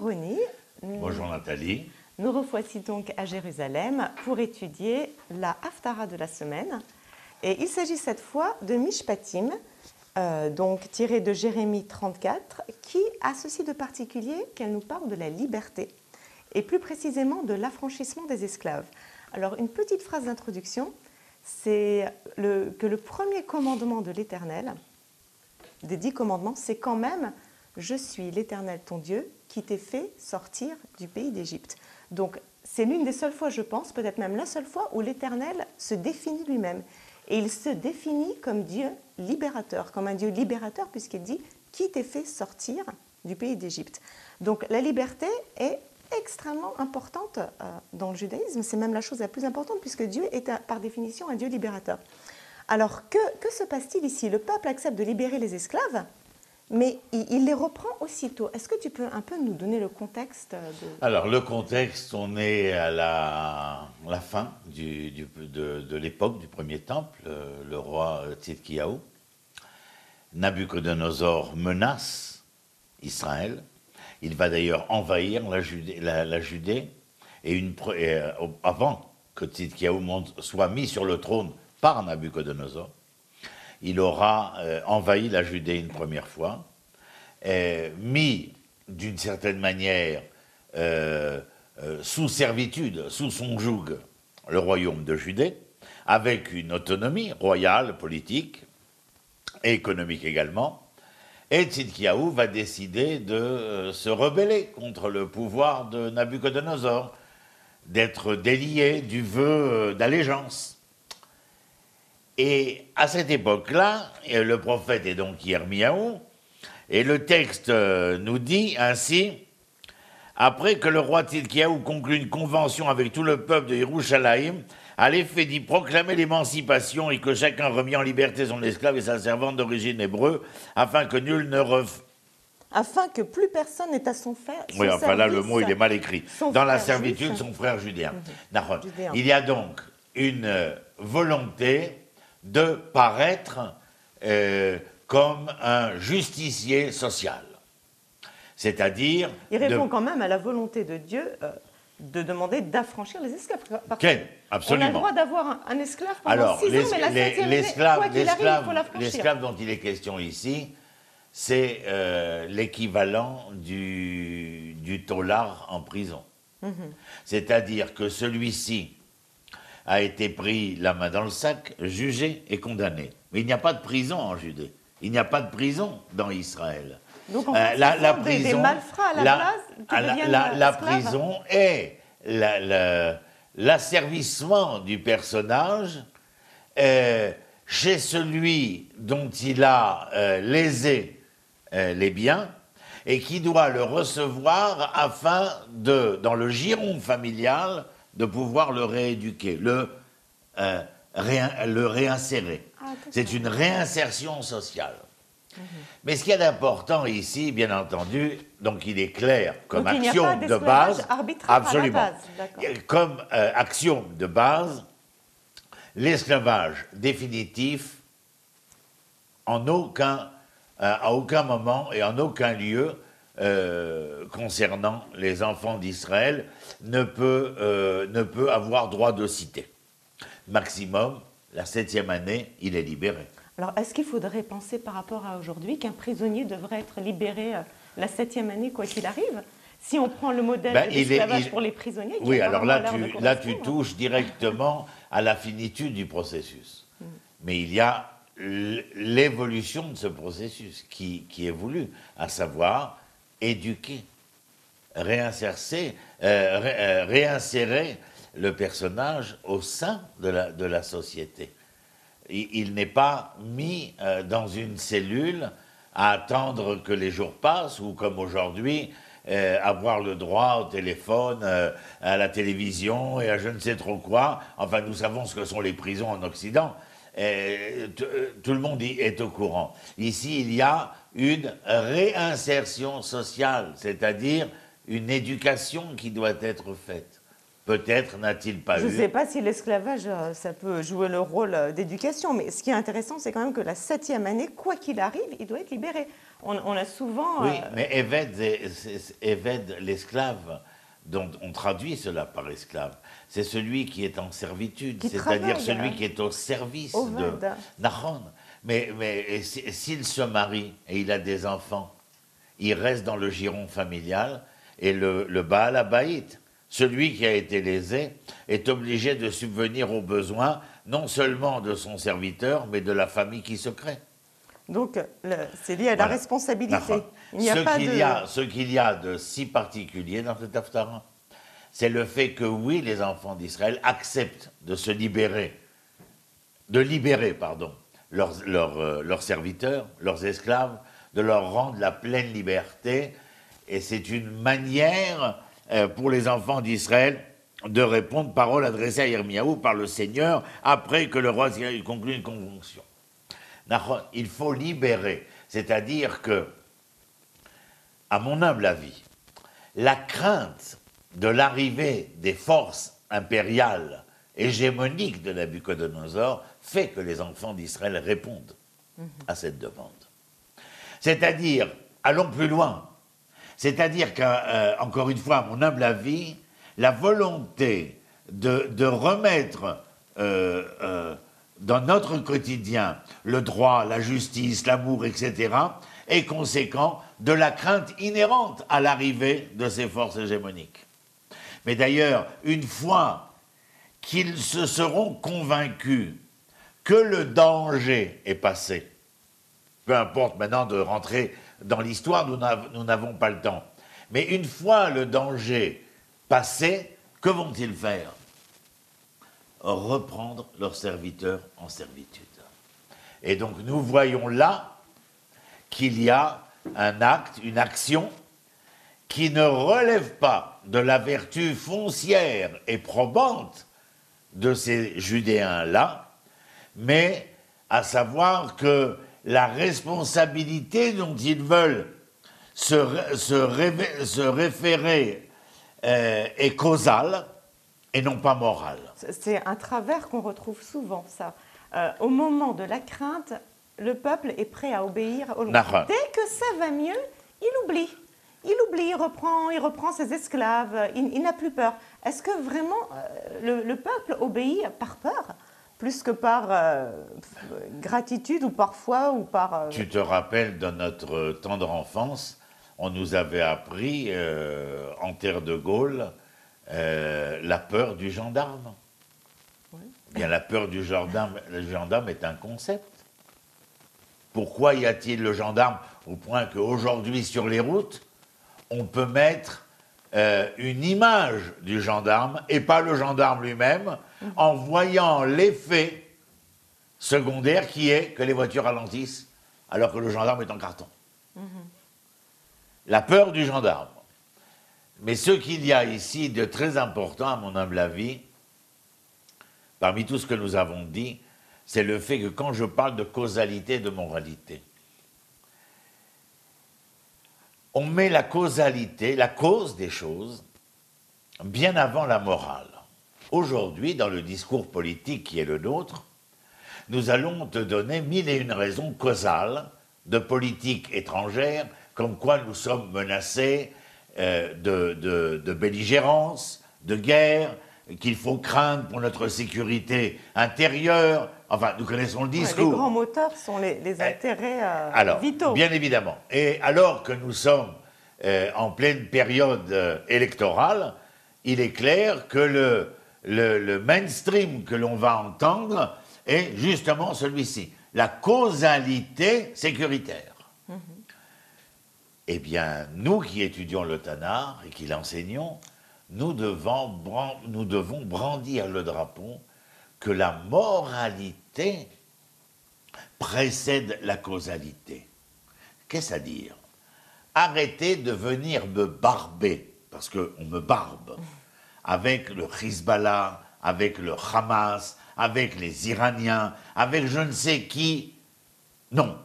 Ronnie. Bonjour Nathalie. Nous revoici donc à Jérusalem pour étudier la Haftara de la semaine. Et il s'agit cette fois de Mishpatim, donc tiré de Jérémie 34, qui a ceci de particulier qu'elle nous parle de la liberté, et plus précisément de l'affranchissement des esclaves. Alors une petite phrase d'introduction, c'est que le premier commandement de l'Éternel, des 10 commandements, c'est quand même « Je suis l'Éternel ton Dieu qui t'ai fait sortir du pays d'Égypte ». Donc c'est l'une des seules fois, je pense, peut-être même la seule fois où l'Éternel se définit lui-même. Et il se définit comme Dieu libérateur, comme un Dieu libérateur, puisqu'il dit « Qui t'ai fait sortir du pays d'Égypte ». Donc la liberté est extrêmement importante dans le judaïsme, c'est même la chose la plus importante, puisque Dieu est par définition un Dieu libérateur. Alors que se passe-t-il ici? Le peuple accepte de libérer les esclaves, mais il les reprend aussitôt. Est-ce que tu peux un peu nous donner le contexte Alors, le contexte, on est à la fin de l'époque du premier temple, le roi Tzidkiyahu. Nabuchodonosor menace Israël. Il va d'ailleurs envahir la Judée. Et avant que Tzidkiyahu soit mis sur le trône par Nabuchodonosor, il aura envahi la Judée une première fois, mis d'une certaine manière sous servitude, sous son joug, le royaume de Judée, avec une autonomie royale, politique et économique également. Et Tzidkiyahu va décider de se rebeller contre le pouvoir de Nabuchodonosor, d'être délié du vœu d'allégeance. Et à cette époque-là, le prophète est donc Yirmiyahu, et le texte nous dit ainsi: après que le roi Tzidkiyahu conclut une convention avec tout le peuple de Yerushalayim, à l'effet d'y proclamer l'émancipation et que chacun remit en liberté son esclave et sa servante d'origine hébreu, afin que nul ne afin que plus personne n'ait à son frère. Oui, enfin là, le mot, il est mal écrit. Dans la servitude, son frère judéen. Il y a donc une volonté de paraître comme un justicier social. C'est-à-dire... Il répond quand même à la volonté de Dieu de demander d'affranchir les esclaves. Absolument. On a le droit d'avoir un esclave pendant 6 ans, mais la 7e année, quoi qu'il arrive, il faut l'affranchir. L'esclave dont il est question ici, c'est l'équivalent du taular en prison. C'est-à-dire que celui-ci a été pris la main dans le sac, jugé et condamné. Mais il n'y a pas de prison en Judée. Il n'y a pas de prison dans Israël. Donc en fait, la prison, des malfrats à la prison est l'asservissement du personnage chez celui dont il a lésé les biens et qui doit le recevoir afin dans le giron familial, de pouvoir le rééduquer, le réinsérer. C'est une réinsertion sociale. Mais ce qu'il y a d'important ici, bien entendu, donc il est clair comme axiome de base, absolument, comme axiome de base, l'esclavage définitif, à aucun moment et en aucun lieu, concernant les enfants d'Israël, ne peut avoir droit de cité. Maximum, la 7e année, il est libéré. Alors, est-ce qu'il faudrait penser par rapport à aujourd'hui qu'un prisonnier devrait être libéré la 7e année, quoi qu'il arrive? Si on prend le modèle de l'esclavage pour les prisonniers... Oui, alors là, tu touches directement à la finitude du processus. Mais il y a l'évolution de ce processus qui est voulu, à savoir éduquer, réinsérer le personnage au sein de la société. Il n'est pas mis dans une cellule à attendre que les jours passent ou comme aujourd'hui, avoir le droit au téléphone, à la télévision et à je ne sais trop quoi. Enfin, nous savons ce que sont les prisons en Occident. Tout le monde est au courant. Ici, il y a une réinsertion sociale, c'est-à-dire une éducation qui doit être faite. Peut-être n'a-t-il pas eu... Je ne sais pas si l'esclavage, ça peut jouer le rôle d'éducation, mais ce qui est intéressant, c'est quand même que la 7e année, quoi qu'il arrive, il doit être libéré. On a souvent... Oui, mais Éved, l'esclave, dont on traduit cela par esclave, c'est celui qui est en servitude, c'est-à-dire celui qui est au service de Nahon. Mais s'il se marie et il a des enfants, il reste dans le giron familial et le Baal Habaït, celui qui a été lésé, est obligé de subvenir aux besoins non seulement de son serviteur, mais de la famille qui se crée. Donc, c'est lié à la responsabilité. Ce qu'il y a de si particulier dans cette Haftara, c'est le fait que, oui, les enfants d'Israël acceptent de se libérer, leurs serviteurs, leurs esclaves, de leur rendre la pleine liberté. Et c'est une manière pour les enfants d'Israël de répondre parole adressée à Yirmiyahu par le Seigneur après que le roi ait conclu une convention. Il faut libérer, c'est-à-dire que, à mon humble avis, la crainte de l'arrivée des forces impériales hégémoniques de Nabuchodonosor fait que les enfants d'Israël répondent à cette demande. C'est-à-dire, allons plus loin, c'est-à-dire qu'encore une fois, à mon humble avis, la volonté de remettre dans notre quotidien le droit, la justice, l'amour, etc., est conséquent de la crainte inhérente à l'arrivée de ces forces hégémoniques. Mais d'ailleurs, une fois qu'ils se seront convaincus que le danger est passé, peu importe maintenant de rentrer dans l'histoire, nous n'avons pas le temps, mais une fois le danger passé, que vont-ils faire ? Reprendre leurs serviteurs en servitude. Et donc nous voyons là qu'il y a un acte, une action qui ne relève pas de la vertu foncière et probante de ces Judéens-là, mais à savoir que la responsabilité dont ils veulent se référer est causale et non pas morale. C'est un travers qu'on retrouve souvent, ça. Au moment de la crainte, le peuple est prêt à obéir au roi. Dès que ça va mieux, il oublie. Il reprend ses esclaves, il n'a plus peur. Est-ce que vraiment le peuple obéit par peur, plus que par gratitude ou par foi ou par... Tu te rappelles, dans notre tendre enfance, on nous avait appris, en terre de Gaulle, la peur du gendarme. Oui. Bien, la peur du gendarme est un concept. Pourquoi y a-t-il le gendarme au point qu'aujourd'hui, sur les routes, on peut mettre une image du gendarme, et pas le gendarme lui-même, en voyant l'effet secondaire qui est que les voitures ralentissent, alors que le gendarme est en carton. La peur du gendarme. Mais ce qu'il y a ici de très important, à mon humble avis, parmi tout ce que nous avons dit, c'est le fait que quand je parle de causalité et de moralité, on met la causalité, la cause des choses, bien avant la morale. Aujourd'hui, dans le discours politique qui est le nôtre, nous allons te donner 1001 raisons causales de politique étrangère, comme quoi nous sommes menacés de belligérance, de guerre, qu'il faut craindre pour notre sécurité intérieure. Enfin, nous connaissons le discours. Les grands moteurs sont les intérêts vitaux. Bien évidemment. Et alors que nous sommes en pleine période électorale, il est clair que le mainstream que l'on va entendre est justement celui-ci. La causalité sécuritaire. Eh bien, nous qui étudions le Tanakh et qui l'enseignons, nous devons brandir le drapeau que la moralité précède la causalité. Qu'est-ce à dire ? Arrêtez de venir me barber, parce qu'on me barbe, avec le Hezbollah, avec le Hamas, avec les Iraniens, avec je ne sais qui. Non.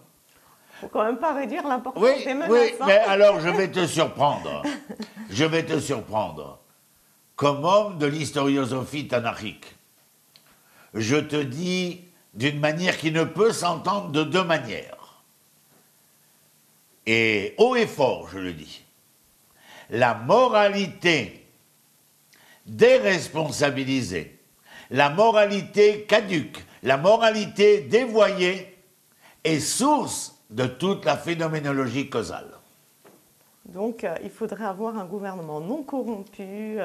Il ne faut quand même pas réduire l'importance des menaces. Oui, mais alors je vais te surprendre. Je vais te surprendre. Comme homme de l'historiosophie tanachique, je te dis d'une manière qui ne peut s'entendre de deux manières. et haut et fort, je le dis, la moralité déresponsabilisée, la moralité caduque, la moralité dévoyée est source de toute la phénoménologie causale. Donc, il faudrait avoir un gouvernement non corrompu,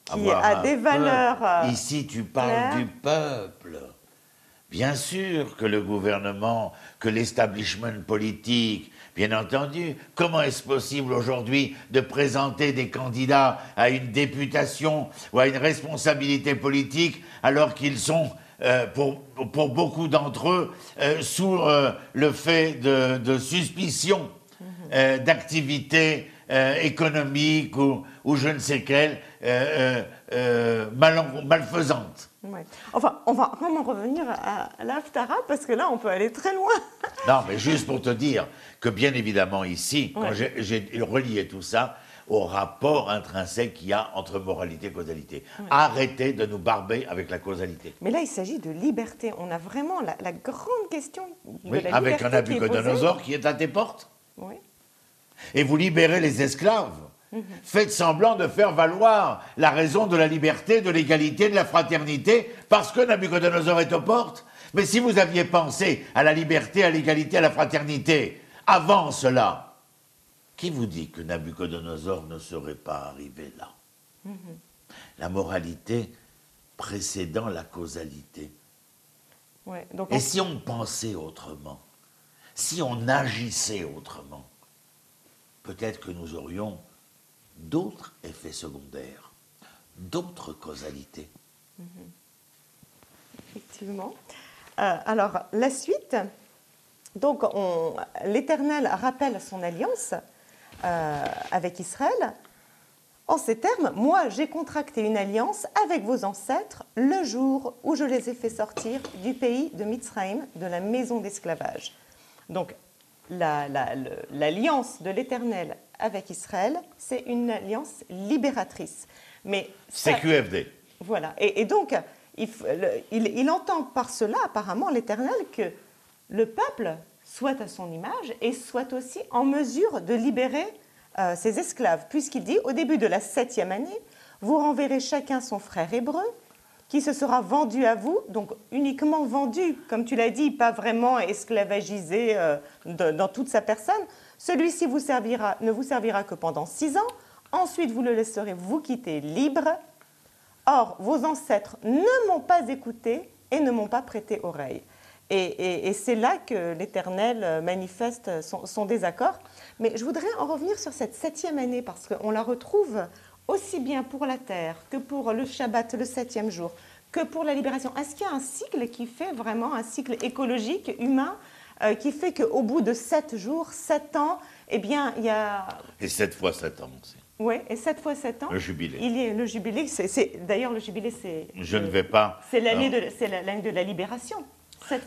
qui a des valeurs. Ici, tu parles claires. du peuple. Bien sûr que le gouvernement, que l'establishment politique, bien entendu, comment est-ce possible aujourd'hui de présenter des candidats à une députation ou à une responsabilité politique alors qu'ils sont, pour beaucoup d'entre eux, sous le fait de suspicion d'activités économiques ou je ne sais quelle malfaisante. Ouais. Enfin, on va vraiment revenir à l'Haftara parce que là, on peut aller très loin. Non, mais juste pour te dire que bien évidemment ici, quand j'ai relié tout ça au rapport intrinsèque qu'il y a entre moralité et causalité. Ouais. Arrêtez de nous barber avec la causalité. Mais là, il s'agit de liberté. On a vraiment la grande question de la liberté. Avec un Nabucodonosor qui est à tes portes. Oui. Et vous libérez les esclaves. Faites semblant de faire valoir la raison de la liberté, de l'égalité, de la fraternité, parce que Nabucodonosor est aux portes. Mais si vous aviez pensé à la liberté, à l'égalité, à la fraternité, avant cela, qui vous dit que Nabucodonosor ne serait pas arrivé là? La moralité précédant la causalité. Ouais, donc et si on pensait autrement, si on agissait autrement, peut-être que nous aurions d'autres effets secondaires, d'autres causalités. Effectivement. Alors, la suite, donc l'Éternel rappelle son alliance avec Israël. En ces termes, moi j'ai contracté une alliance avec vos ancêtres le jour où je les ai fait sortir du pays de Mitzraïm, de la maison d'esclavage. Donc, l'alliance de l'Éternel avec Israël, c'est une alliance libératrice. Mais ça, CQFD. Voilà. Et donc, il entend par cela, apparemment, l'Éternel, que le peuple soit à son image et soit aussi en mesure de libérer ses esclaves, puisqu'il dit, au début de la 7e année, vous renverrez chacun son frère hébreu, qui se sera vendu à vous, donc uniquement vendu, comme tu l'as dit, pas vraiment esclavagisé dans toute sa personne. Celui-ci ne vous servira que pendant 6 ans, ensuite vous le laisserez vous quitter libre. Or, vos ancêtres ne m'ont pas écouté et ne m'ont pas prêté oreille. Et c'est là que l'Éternel manifeste son désaccord. Mais je voudrais en revenir sur cette 7e année, parce qu'on la retrouve aussi bien pour la terre que pour le Shabbat, le 7e jour, que pour la libération. Est-ce qu'il y a un cycle qui fait vraiment un cycle écologique, humain, qui fait qu'au bout de 7 jours, 7 ans, eh bien, il y a... Et 7 fois 7 ans aussi. Oui, et 7 fois 7 ans. Le jubilé. Il y a le jubilé. D'ailleurs, le jubilé, c'est... Je ne vais pas... C'est l'année de la libération.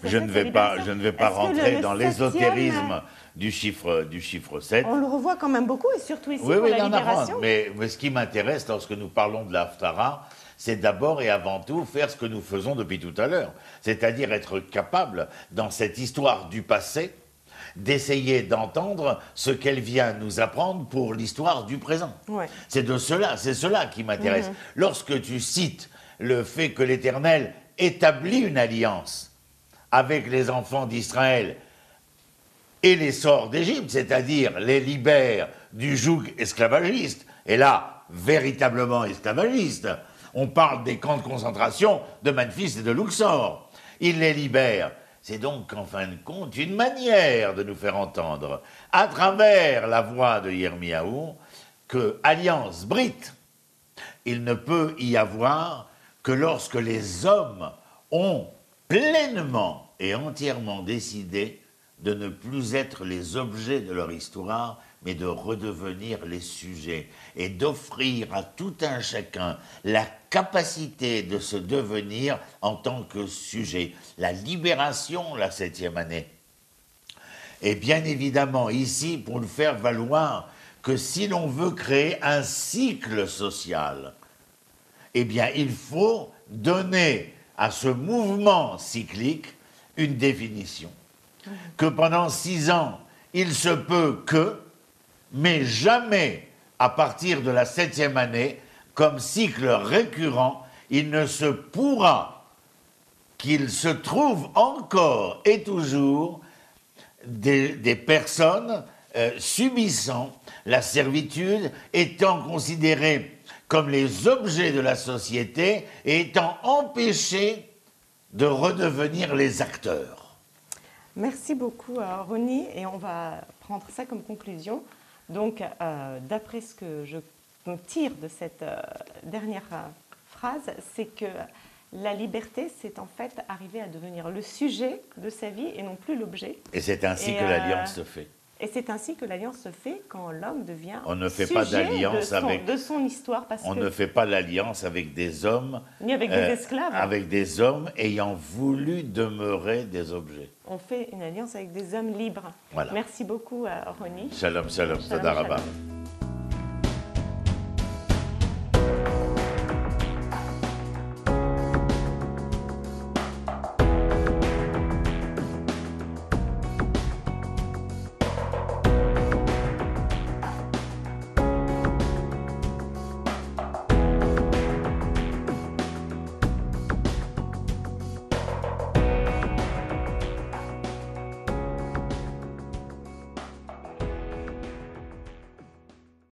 Je ne vais pas rentrer dans l'ésotérisme du chiffre 7. On le revoit quand même beaucoup, et surtout ici pour la libération. Mais ce qui m'intéresse lorsque nous parlons de la Haftara, c'est d'abord et avant tout faire ce que nous faisons depuis tout à l'heure. C'est-à-dire être capable, dans cette histoire du passé, d'essayer d'entendre ce qu'elle vient nous apprendre pour l'histoire du présent. Ouais. C'est cela qui m'intéresse. Lorsque tu cites le fait que l'Éternel établit une alliance avec les enfants d'Israël et les sort d'Égypte, c'est-à-dire les libère du joug esclavagiste, et là, véritablement esclavagiste, on parle des camps de concentration de Memphis et de Luxor. Il les libère. C'est donc, en fin de compte, une manière de nous faire entendre, à travers la voix de Yirmiyahu, que alliance brite, il ne peut y avoir que lorsque les hommes ont pleinement et entièrement décidé de ne plus être les objets de leur histoire, mais de redevenir les sujets et d'offrir à tout un chacun la capacité de se devenir en tant que sujet. La libération, la 7e année. Et bien évidemment, ici, pour nous faire valoir que si l'on veut créer un cycle social, eh bien, il faut donner à ce mouvement cyclique une définition. Que pendant 6 ans, il se peut que, mais jamais à partir de la 7e année, comme cycle récurrent, il ne se pourra qu'il se trouve encore et toujours des personnes subissant la servitude, étant considérées comme les objets de la société et étant empêchées de redevenir les acteurs. Merci beaucoup, Ronnie, et on va prendre ça comme conclusion. Donc, d'après ce que je tire de cette dernière phrase, c'est que la liberté, c'est en fait arriver à devenir le sujet de sa vie et non plus l'objet. Et c'est ainsi que l'alliance se fait. Et c'est ainsi que l'alliance se fait quand l'homme devient on ne fait pas d'alliance de son histoire. On ne fait pas l'alliance avec des hommes. Ni avec des esclaves. Avec des hommes ayant voulu demeurer des objets. On fait une alliance avec des hommes libres. Voilà. Merci beaucoup, Ronnie. Shalom, shalom, Toda Rabba.